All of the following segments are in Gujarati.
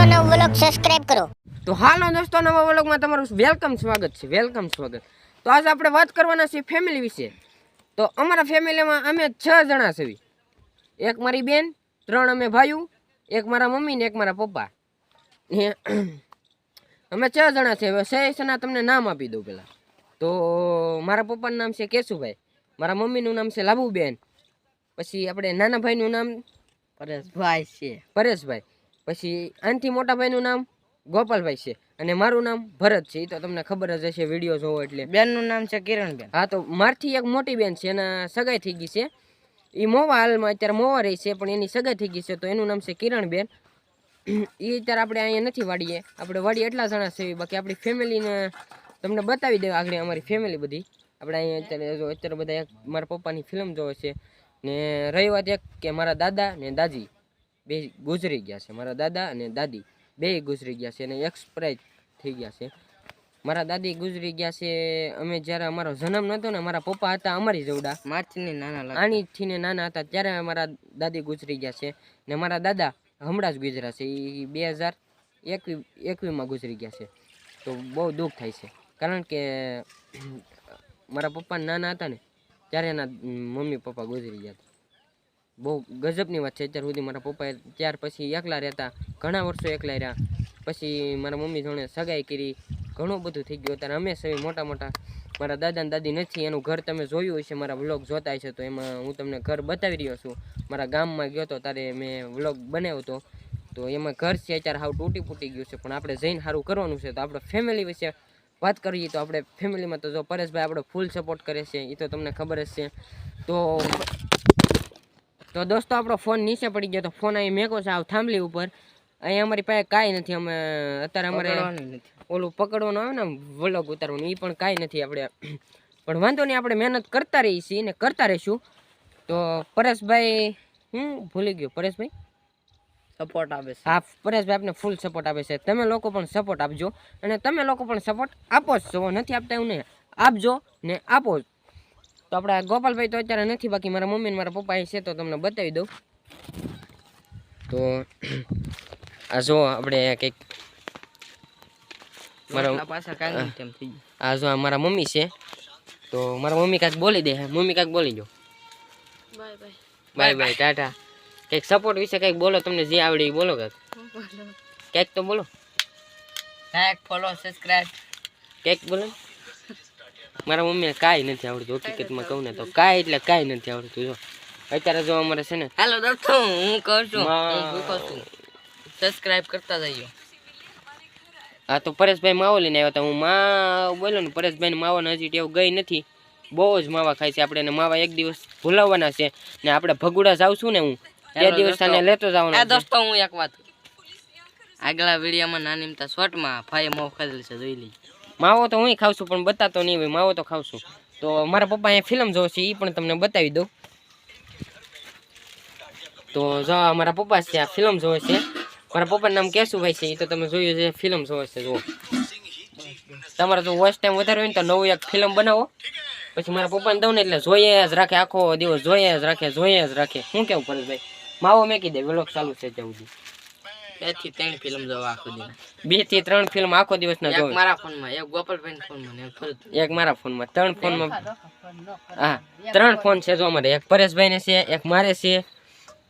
નવો વ્લોગ સબસ્ક્રાઇબ કરો. તો હાલો દોસ્તો, નવા વ્લોગમાં તમારું વેલકમ સ્વાગત છે. તો આજે આપણે વાત કરવાના છે ફેમિલી વિશે. તો અમારા ફેમિલીમાં અમે 6 જણા છીએ. એક મારી બેન, 3 અમે ભાઈઓ, એક મારા મમ્મી ને એક મારા પપ્પા. અમે 6 જણા છે. હવે 6 જણા તમને નામ આપી દઉં પેલા. તો મારા પપ્પાનું નામ છે કેશુભાઈ, મારા મમ્મીનું નામ છે લાભુબેન, પછી આપણે નાના ભાઈનું નામ પરેશભાઈ છે. પરેશભાઈ, પછી આનથી મોટા ભાઈનું નામ ગોપાલભાઈ છે, અને મારું નામ ભરત છે. એ તો તમને ખબર જ હશે વિડીયો જોવો એટલે. બેનનું નામ છે કિરણબેન. હા, તો મારથી એક મોટી બેન છે, એના સગાઈ થઈ ગઈ છે. એ મોવા હાલમાં અત્યારે મોવા રહી છે, પણ એની સગાઈ થઈ ગઈ છે, તો એનું નામ છે કિરણબેન. એ અત્યારે આપણે અહીંયા નથી વાડીએ, આપણે વાડીએ એટલા જણા છે. બાકી આપણી ફેમિલીને તમને બતાવી દે આગળ અમારી ફેમિલી બધી. આપણે અહીંયા અત્યારે બધા મારા પપ્પાની ફિલ્મ જોવે છે. ને રહી વાત એક કે મારા દાદા ને દાદી બે ગુજરી ગયા છે. મારા દાદા અને દાદી બે ગુજરી ગયા છે અને એક્સપાયર થઈ ગયા છે. મારા દાદી ગુજરી ગયા છે અમે જ્યારે અમારો જન્મ નહોતો ને, મારા પપ્પા હતા અમારી જેવડા, આનીથી ને નાના હતા ત્યારે મારા દાદી ગુજરી ગયા છે. ને મારા દાદા હમણાં જ ગુજર્યા છે. એ 2021માં ગુજરી ગયા છે. તો બહુ દુઃખ થાય છે, કારણ કે મારા પપ્પા નાના હતા ને ત્યારે એના મમ્મી પપ્પા ગુજરી ગયા હતા. બહુ ગજબની વાત છે. અત્યાર સુધી મારા પપ્પાએ ત્યાર પછી એકલા રહેતા, ઘણા વર્ષો એકલા રહ્યા. પછી મારા મમ્મી જોડે સગાઈ કરી, ઘણું બધું થઈ ગયું. અત્યારે અમે સૌ મોટા મારા દાદા ને દાદી નથી. એનું ઘર તમે જોયું હશે, મારા વ્લોગ જોતા હશે, તો એમાં હું તમને ઘર બતાવી રહ્યો છું. મારા ગામમાં ગયો હતો ત્યારે મેં વ્લોગ બનાવ્યો હતો. તો એમાં ઘર છે અત્યારે હાવ તૂટી ગયું છે, પણ આપણે જઈને સારું કરવાનું છે. તો આપણે ફેમિલી વિશે વાત કરીએ તો આપણે ફેમિલીમાં તો જો પરેશભાઈ આપણો ફૂલ સપોર્ટ કરે છે, એ તો તમને ખબર જ છે. તો દોસ્તો, આપણો ફોન નીચે પડી ગયો. તો ફોન અહીં મેકો છે આવ થાંભલી ઉપર. અહીં અમારી પાસે કાંઈ નથી. અમે અત્યારે અમારે ઓલું પકડવાનું આવે ને વ્લોગ ઉતારવાનું, એ પણ કાંઈ નથી આપણે. પણ વાંધો નહીં, આપણે મહેનત કરતા રહીએ છીએ ને કરતા રહીશું. તો પરેશભાઈ, હું ભૂલી ગયો, પરેશભાઈ સપોર્ટ આપે છે. હા, પરેશભાઈ આપને ફૂલ સપોર્ટ આપે છે. તમે લોકો પણ સપોર્ટ આપજો, અને તમે લોકો પણ સપોર્ટ આપો જ છો, નથી આપતા એવું નહીં, આપજો ને આપો. તો આપણા ગોપાલભાઈ તો અત્યારે નથી, બાકી મારા મમ્મી ને મારા પપ્પા છે, તો તમને બતાવી દઉં. તો આ જો આપણે કંઈક આ જો મારા મમ્મી છે. તો મારા મમ્મી કાંઈક બોલી દે. મમ્મી કાંઈક બોલી દો. Bye bye, Tata. કંઈક સપોર્ટ વિશે કંઈક બોલો, તમને જે આવડે એ બોલો. કંઈક તો બોલો. લાઈક, ફોલો, સબસ્ક્રાઇબ કંઈક બોલો. મારા મમ્મીને કાંઈ નથી આવડતું, હકીકતમાં કહું ને તો કાંઈ એટલે કાંઈ નથી આવડતું. જો અત્યારે જો અમારે છે ને, હેલો દોસ્તો, હું કહું છું સબસ્ક્રાઇબ કરતા જઈએ. હા, તો પરેશભાઈ માવો લઈને આવ્યા હતા. હું માવો બોલ્યો ને, પરેશભાઈને માવાનો હજી ટેવ ગઈ નથી. બહુ જ માવા ખાય છે. આપણે એને માવા એક દિવસ ભૂલાવવાના છે, ને આપણે ભગુડા જાવશું ને, હું તે દિવસ આને લેતો જવાનો. દોસ્તો, હું એક વાત, આગલા વિડીયોમાં નાની મતા શોર્ટમાં ભાઈ માવો ખાધેલ છે, જોઈ લઈ. માવો તો હું ખાઉં છું, પણ બતાતો નહીં હોય. માવો તો ખાઉં છું. તો મારા પપ્પા અહીંયા ફિલ્મ જોવે છે, એ પણ તમને બતાવી દઉં. તો જો મારા પપ્પા છે, આ ફિલ્મ જોવે છે. મારા પપ્પાનું નામ કેશુભાઈ છે, એ તો તમે જોયું છે, ફિલ્મ જોવે છે. જુઓ, તમારે જો વોચ ટાઈમ વધારે હોય ને તો નવું એક ફિલ્મ બનાવો. પછી મારા પપ્પાને દઉં ને એટલે જોઈએ જ રાખે, આખો દિવસ જોઈએ જ રાખે. શું કેવું પરેશભાઈ? માવો મેકી દે, વ્લોગ ચાલુ છે ત્યાં સુધી. 2 થી 3 ફિલ્મ જોવા આખો દિવસ. 2 થી 3 ફિલ્મ આખો દિવસ ના જોવે. એક મારા ફોનમાં, એક ગોપાલભાઈ ફોનમાં, એક મારા ફોનમાં, 3 ફોનમાં. હા, 3 ફોન છે જો અમારે. એક પરેશભાઈ ને છે, એક મારે છે,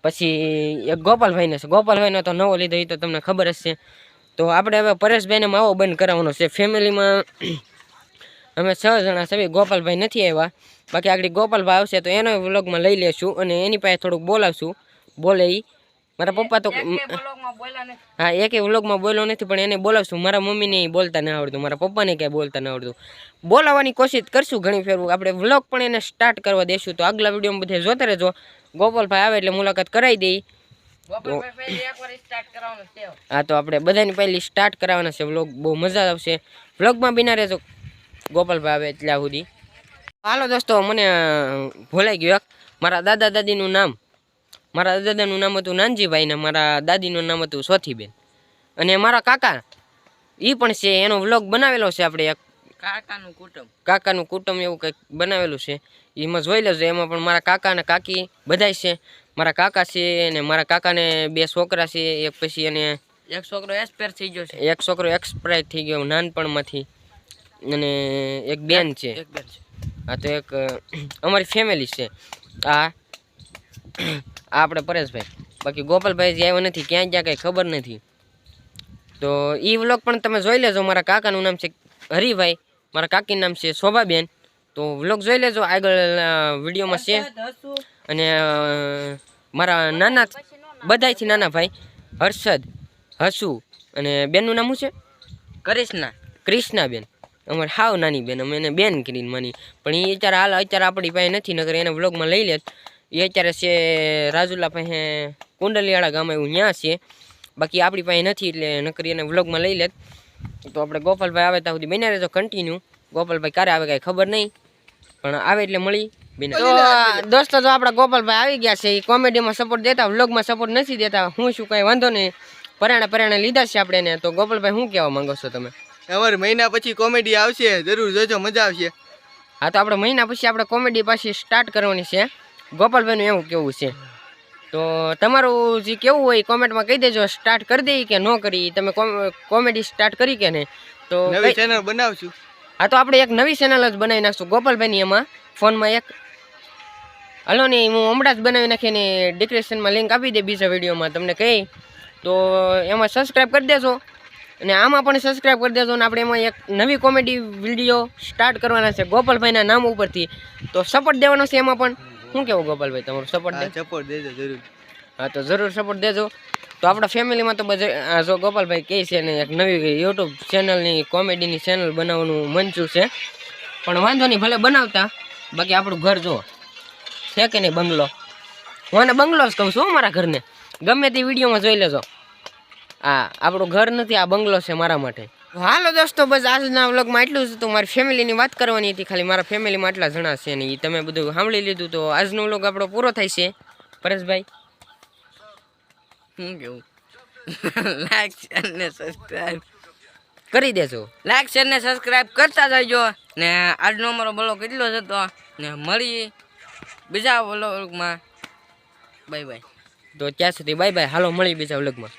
પછી એક ગોપાલભાઈ ને છે. ગોપાલભાઈ તો નવો લીધો, એ તો તમને ખબર જ છે. તો આપણે હવે પરેશભાઈ ને માવો બંધ કરાવવાનો છે. ફેમિલીમાં અમે 6 જણા છે. ગોપાલભાઈ નથી આવ્યા, બાકી આગળ ગોપાલભાઈ આવશે તો એનો વ્લોગમાં લઈ લેશું, અને એની પાસે થોડુંક બોલાવશું. બોલે ઈ મારા પપ્પા તો હા, એકે વ્લોગમાં બોલ્યો નથી, પણ એને બોલાવશું. મારા મમ્મીને બોલતા ન આવડતું, મારા પપ્પાને ક્યાંય બોલતા ન આવડતું. બોલાવવાની કોશિશ કરશું ઘણી ફેરવું. આપણે વ્લોગ પણ એને સ્ટાર્ટ કરવા દેશું. તો આગલા વિડીયોમાં બધે જોતા રહેજો. ગોપાલભાઈ આવે એટલે મુલાકાત કરાવી દઈ. હા, તો આપણે બધાની પહેલી સ્ટાર્ટ કરાવવાના છે વ્લોગ. બહુ મજા આવશે વ્લોગમાં, બિના રહેજો ગોપાલભાઈ આવે ત્યાં સુધી. હાલો દોસ્તો, મને ભૂલાઈ ગયું. મારા દાદા દાદીનું નામ, મારા દાદાનું નામ હતું નાનજીભાઈ, ને મારા દાદીનું નામ હતું સોથીબેન. અને મારા કાકા એ પણ છે, એનો વ્લોગ બનાવેલો છે આપણે. એક કાકાનું કુટુંબ એવું કંઈક બનાવેલું છે, એમાં જોઈ લેજો. એમાં પણ મારા કાકા અને કાકી બધાય છે. મારા કાકા છે, અને મારા કાકાને 2 છોકરા છે. એક પછી એને એક છોકરો એક્સપાયર થઈ ગયો છે. એક છોકરો એક્સપાયર થઈ ગયો નાનપણમાંથી, અને એક બેન છે. એક બેન છે. આ તો એક અમારી ફેમિલી છે. આ આપણે પરેશભાઈ, બાકી ગોપાલભાઈ જે આવ્યો નથી, ક્યાં ગયા કંઈ ખબર નથી. તો એ વ્લોગ પણ તમે જોઈ લેજો. મારા કાકાનું નામ છે હરિભાઈ, મારા કાકીનું નામ છે શોભાબેન. તો વ્લોગ જોઈ લેજો, આગળ વિડીયોમાં છે. અને મારા નાના બધાયથી નાના ભાઈ હર્ષદ, હસુ, અને બેનનું નામ શું છે? ક્રિષ્નાબેન. અમારે હાવ નાની બેન, અમે એને બેન કરીને માની. પણ એ અત્યારે આપણી પાસે નથી, નગર એને વ્લોગમાં લઈ લેત. એ અત્યારે છે રાજુલા પાસે કુંડલીવાળા ગામ એવું ત્યાં છે. બાકી આપણી પાસે નથી, એટલે નકરી એને વ્લોગમાં લઈ લેત. તો આપણે ગોપાલભાઈ આવે ત્યાં સુધી બન્યા રહેજો કન્ટિન્યુ. ગોપાલભાઈ ક્યારે આવે કાંઈ ખબર નહીં, પણ આવે એટલે મળી. તો દોસ્તો, તો આપણા ગોપાલભાઈ આવી ગયા છે. એ કોમેડીમાં સપોર્ટ દેતા, વ્લોગમાં સપોર્ટ નથી દેતા. હું શું કાંઈ વાંધો નહીં, પરાણે લીધા છે આપણે એને. તો ગોપાલભાઈ શું કહેવા માંગો છો તમે? અમારે મહિના પછી કોમેડી આવશે, જરૂર જોજો, મજા આવશે. હા, તો આપણે મહિના પછી આપણે કોમેડી પાછી સ્ટાર્ટ કરવાની છે. ગોપાલભાઈનું એવું કેવું છે. તો તમારું જે કેવું હોય કોમેન્ટમાં કહી દેજો. સ્ટાર્ટ કરી દઈએ કે ન કરી? તમે કોમેડી સ્ટાર્ટ કરી કે નહીં? તો નવી ચેનલ બનાવશું. હા, તો આપણે એક નવી ચેનલ જ બનાવી નાખશું ગોપાલભાઈની. એમાં ફોનમાં એક હલો ને, હું હમણાં જ બનાવી નાખીને ડિસ્ક્રિપ્શનમાં લિંક આપી દે બીજા વિડીયોમાં તમને કહી. તો એમાં સબસ્ક્રાઈબ કરી દેજો, અને આમાં પણ સબસ્ક્રાઈબ કરી દેજો. અને આપણે એમાં એક નવી કોમેડી વિડીયો સ્ટાર્ટ કરવાના છે ગોપાલભાઈના નામ ઉપરથી. તો સપોર્ટ દેવાનો છે એમાં પણ. શું કેવું ગોપાલભાઈ, તમારો સપોર્ટ દેજો જરૂર. હા, તો જરૂર સપોર્ટ દેજો. તો આપણા ફેમિલીમાં તો બધા જો ગોપાલભાઈ કહે છે ને, એક નવી યુટ્યુબ ચેનલની કોમેડીની ચેનલ બનાવવાનું મંચું છે. પણ વાંધો નહીં, ભલે બનાવતા. બાકી આપણું ઘર જો છે કે નહીં, બંગલો. હું આને બંગલો જ કહું છું મારા ઘરને, ગમે તે વિડીયોમાં જોઈ લેજો. હા, આપણું ઘર નથી, આ બંગલો છે મારા માટે. હાલો દોસ્તો, બસ આજના વ્લોગમાં એટલું જ હતું. મારી ફેમિલીની વાત કરવાની હતી ખાલી. મારા ફેમિલીમાં આટલા જણા છે ને એ તમે બધું સાંભળી લીધું. તો આજનો વ્લોગ આપણો પૂરો થાય છે. પરેશભાઈ શું કેવું? લાઈક શેર ને સબસ્ક્રાઇબ કરી દેજો. લાઈક શેર ને સબસ્ક્રાઇબ કરતા જજો. ને આજનો અમારો બ્લોગ કેટલો જ હતો, ને મળી બીજા વ્લોગમાં. Bye bye. તો ત્યાં સુધી બાય બાય. હાલો, મળી બીજા વ્લોગમાં.